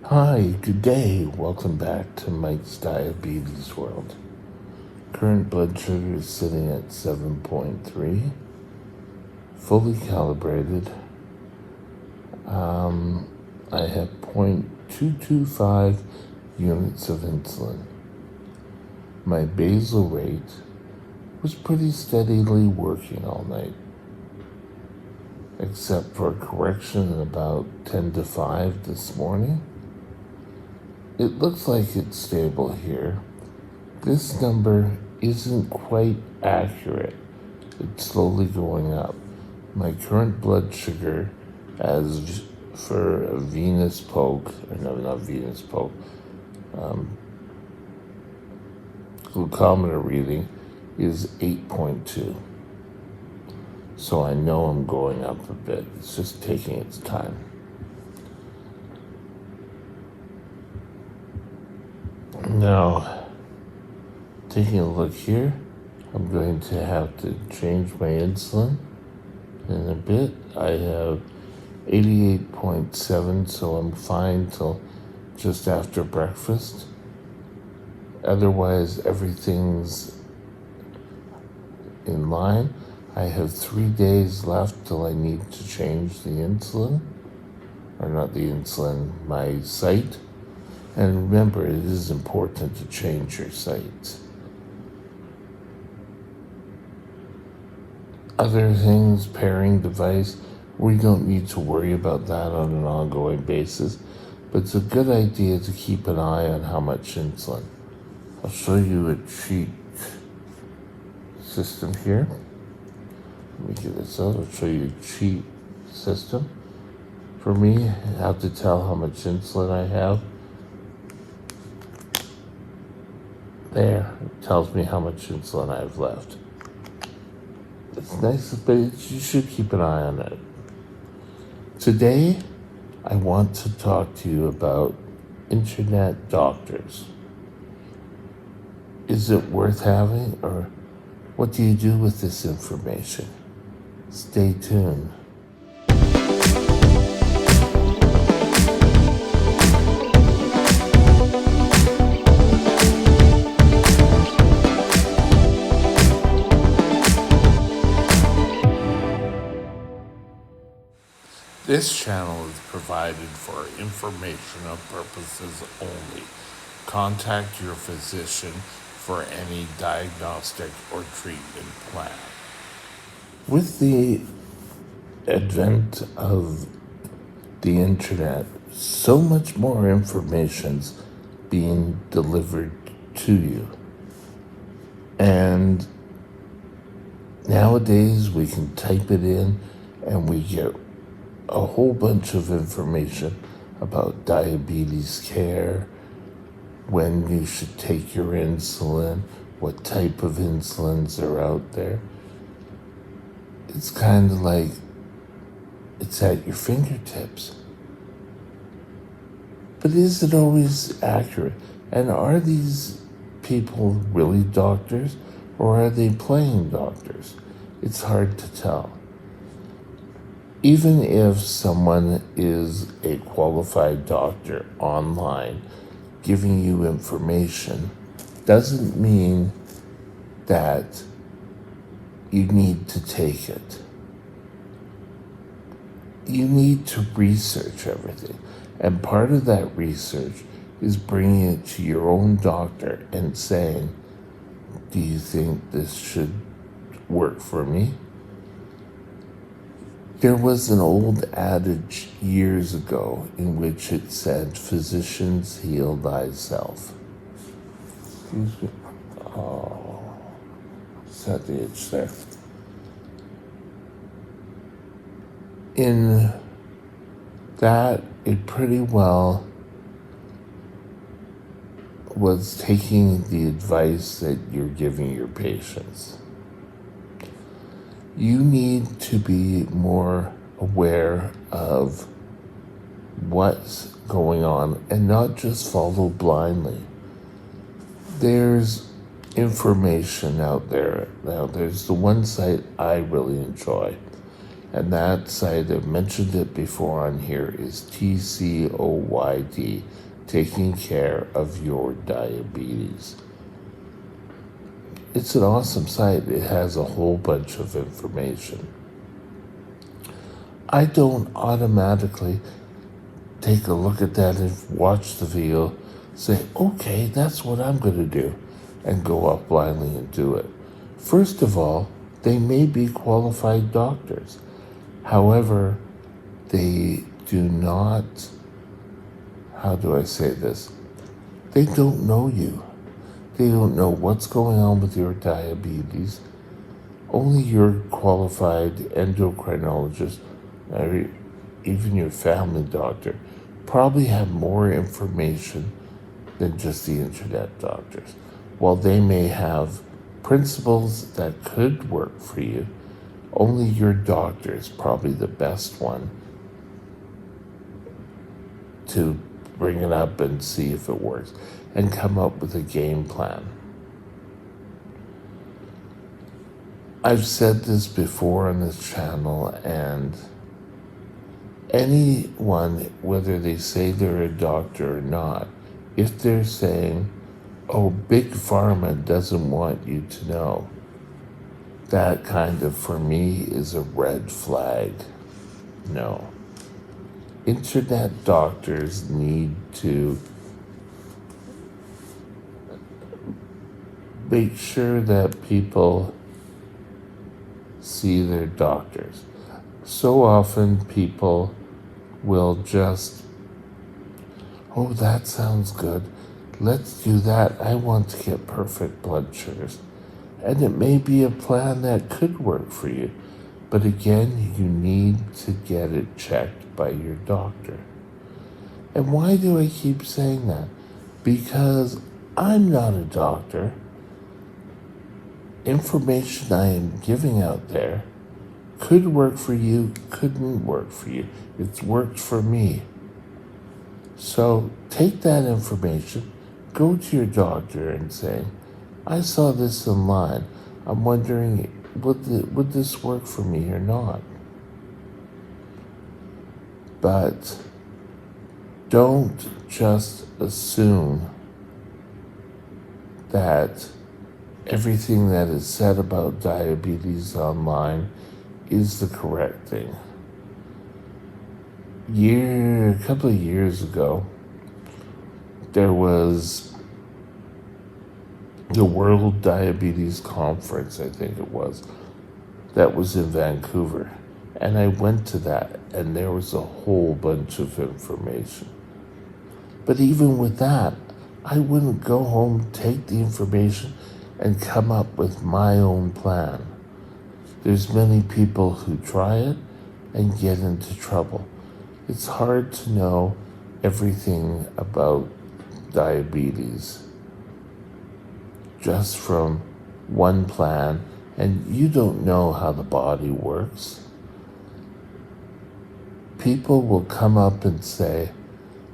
Hi, good day. Welcome back to Mike's Diabetes World. Current blood sugar is sitting at 7.3, fully calibrated. I have 0.225 units of insulin. My basal rate was pretty steadily working all night, except for a correction at about 10 to 5 this morning. It looks like it's stable here. This number isn't quite accurate. It's slowly going up. My current blood sugar, as for a venous poke, or no, not venous poke, glucometer reading is 8.2. So I know I'm going up a bit. It's just taking its time. Now, taking a look here, I'm going to have to change my insulin in a bit. I have 88.7, so I'm fine till just after breakfast. Otherwise, everything's in line. I have 3 days left till I need to change the insulin, or not the insulin, my site. And remember, it is important to change your sites. Other things, pairing device, we don't need to worry about that on an ongoing basis, but it's a good idea to keep an eye on how much insulin. I'll show you a cheat system here. Let me get this out. I'll show you a cheat system. For me, how to tell how much insulin I have. There, it tells me how much insulin I have left. It's nice, but you should keep an eye on it. Today, I want to talk to you about internet doctors. Is it worth having, or what do you do with this information? Stay tuned. This channel is provided for informational purposes only. Contact your physician for any diagnostic or treatment plan. With the advent of the internet, so much more information's being delivered to you. And nowadays we can type it in and we get a whole bunch of information about diabetes care, when you should take your insulin, what type of insulins are out there. It's kind of like it's at your fingertips. But is it always accurate? And are these people really doctors, or are they playing doctors? It's hard to tell. Even if someone is a qualified doctor online giving you information, doesn't mean that you need to take it. You need to research everything. And part of that research is bringing it to your own doctor and saying, do you think this should work for me? There was an old adage years ago in which it said, physicians heal thyself. Excuse me. Oh, set the itch there. In that, it pretty well was taking the advice that you're giving your patients. You need to be more aware of what's going on and not just follow blindly. There's information out there. Now, there's the one site I really enjoy, And that site, I've mentioned it before on here, is TCOYD, Taking Care of Your Diabetes. It's an awesome site. It has a whole bunch of information. I don't automatically take a look at that and watch the video, say, okay, that's what I'm going to do, and go up blindly and do it. First of all, they may be qualified doctors. However, they do not, how do I say this? They don't know you. They don't know what's going on with your diabetes. Only your qualified endocrinologist, or even your family doctor, probably have more information than just the internet doctors. While they may have principles that could work for you, only your doctor is probably the best one to bring it up and see if it works and come up with a game plan. I've said this before on this channel, and anyone, whether they say they're a doctor or not, if they're saying, oh, Big Pharma doesn't want you to know, that kind of, for me, is a red flag. No. Internet doctors need to make sure that people see their doctors. So often people will just, oh, that sounds good. Let's do that. I want to get perfect blood sugars. And it may be a plan that could work for you. But again, you need to get it checked by your doctor. And why do I keep saying that? Because I'm not a doctor. Information I am giving out there could work for you, couldn't work for you. It's worked for me. So take that information, go to your doctor and say, I saw this online. I'm wondering, would this work for me or not? But don't just assume that everything that is said about diabetes online is the correct thing. A couple of years ago, there was the World Diabetes Conference, I think it was, that was in Vancouver. And I went to that, and there was a whole bunch of information. But even with that, I wouldn't go home, take the information, and come up with my own plan. There's many people who try it and get into trouble. It's hard to know everything about diabetes just from one plan, and you don't know how the body works. People will come up and say,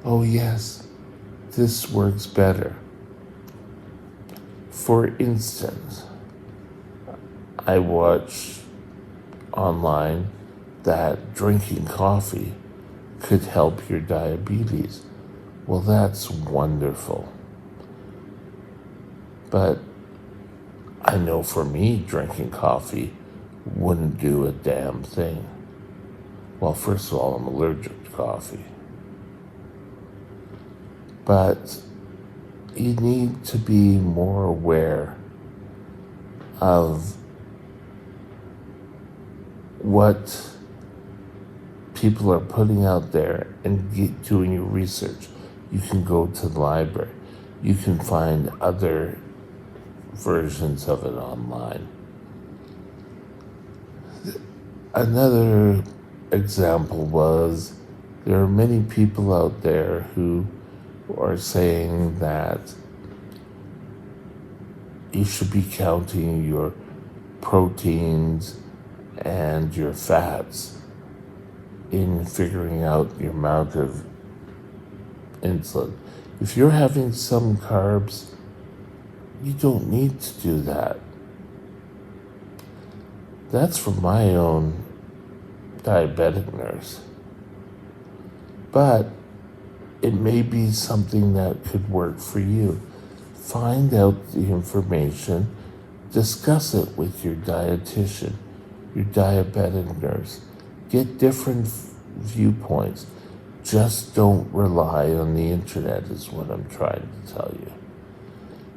oh yes, this works better. For instance, I watch online that drinking coffee could help your diabetes. Well, that's wonderful. But I know for me, drinking coffee wouldn't do a damn thing. Well, first of all, I'm allergic to coffee. But you need to be more aware of what people are putting out there and doing your research. You can go to the library. You can find other versions of it online. Another example was there are many people out there who are saying that you should be counting your proteins and your fats in figuring out your amount of insulin. If you're having some carbs, you don't need to do that. That's from my own diabetic nurse. But it may be something that could work for you. Find out the information, discuss it with your dietitian, your diabetic nurse. Get different viewpoints. Just don't rely on the internet, is what I'm trying to tell you.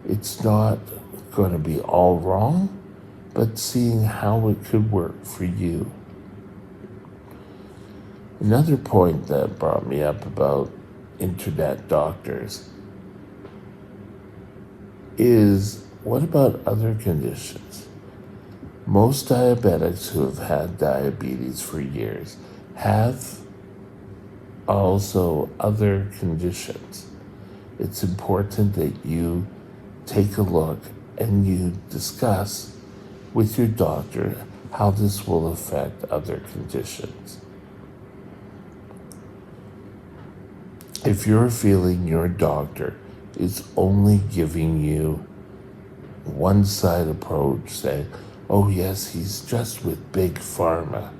It's not going to be all wrong, but seeing how it could work for you. Another point that brought me up about internet doctors is, what about other conditions? Most diabetics who have had diabetes for years have also other conditions. It's important that you take a look and you discuss with your doctor how this will affect other conditions. If you're feeling your doctor is only giving you one-side approach, saying, oh yes, he's just with big pharma,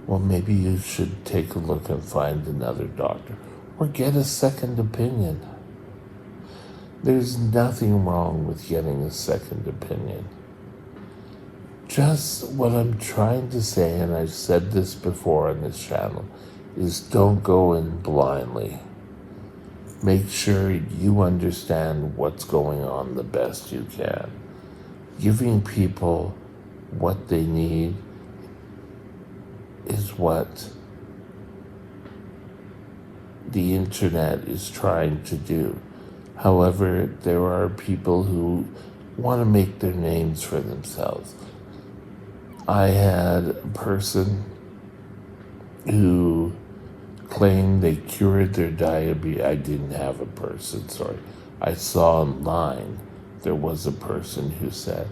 well, maybe you should take a look and find another doctor or get a second opinion. There's nothing wrong with getting a second opinion. Just what I'm trying to say, and I've said this before on this channel, is don't go in blindly. Make sure you understand what's going on the best you can. Giving people what they need is what the internet is trying to do. However, there are people who want to make their names for themselves. I had a person who claimed they cured their diabetes. I didn't have a person, sorry. I saw online there was a person who said,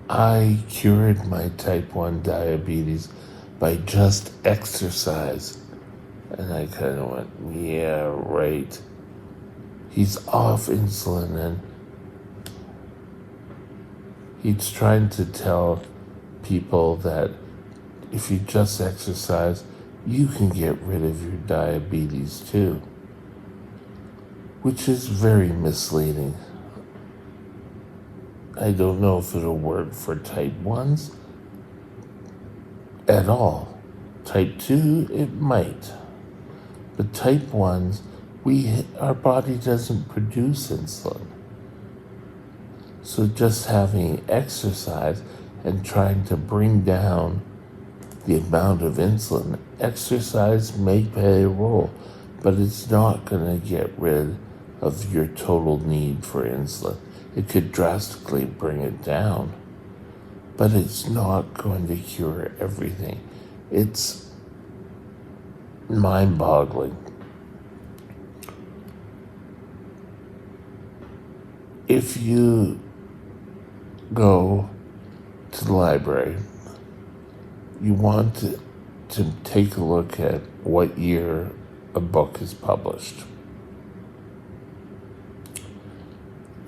I cured my type 1 diabetes by just exercise. And I kind of went, yeah, right. He's off insulin and he's trying to tell people that if you just exercise, you can get rid of your diabetes too, which is very misleading. I don't know if it'll work for type 1s at all. Type 2, it might. But type 1s, our body doesn't produce insulin. So just having exercise and trying to bring down the amount of insulin, exercise may play a role, but it's not going to get rid of your total need for insulin. It could drastically bring it down, but it's not going to cure everything. It's mind-boggling. If you go to the library, you want to take a look at what year a book is published.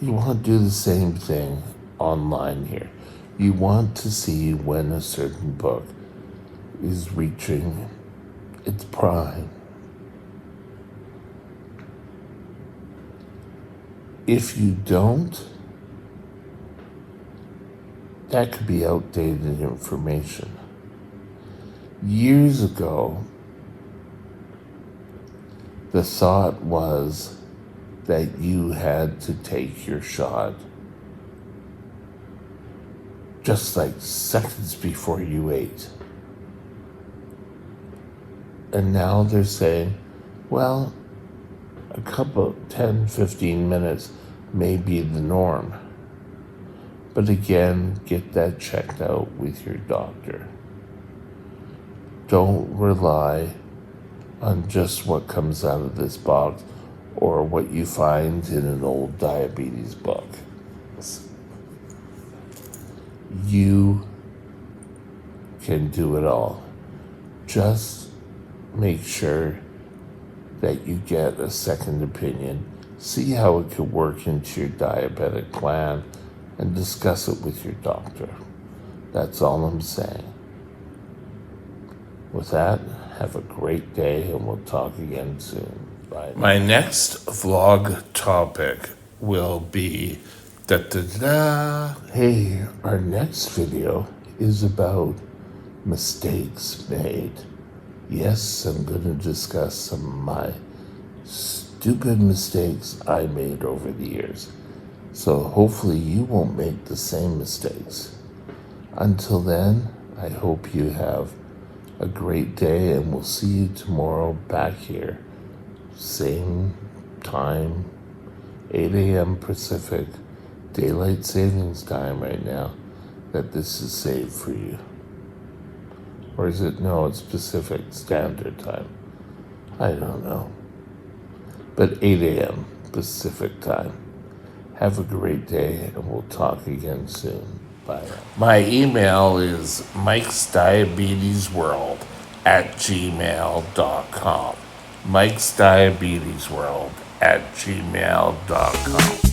You want to do the same thing online here. You want to see when a certain book is reaching its prime. If you don't, that could be outdated information. Years ago, the thought was that you had to take your shot just like seconds before you ate. And now they're saying, well, a couple, 10, 15 minutes may be the norm. But again, get that checked out with your doctor. Don't rely on just what comes out of this box or what you find in an old diabetes book. You can do it all. Just make sure that you get a second opinion. See how it could work into your diabetic plan and discuss it with your doctor. That's all I'm saying. With that, have a great day and we'll talk again soon. Bye. My next vlog topic will be Hey, our next video is about mistakes made. Yes, I'm going to discuss some of my stupid mistakes I made over the years. So hopefully you won't make the same mistakes. Until then, I hope you have a great day and we'll see you tomorrow back here. Same time, 8 a.m. Pacific, daylight savings time right now that this is saved for you. Or is it? No, it's Pacific Standard Time. I don't know. But 8 a.m. Pacific Time. Have a great day and we'll talk again soon. Bye. My email is mikesdiabetesworld@gmail.com. mikesdiabetesworld@gmail.com.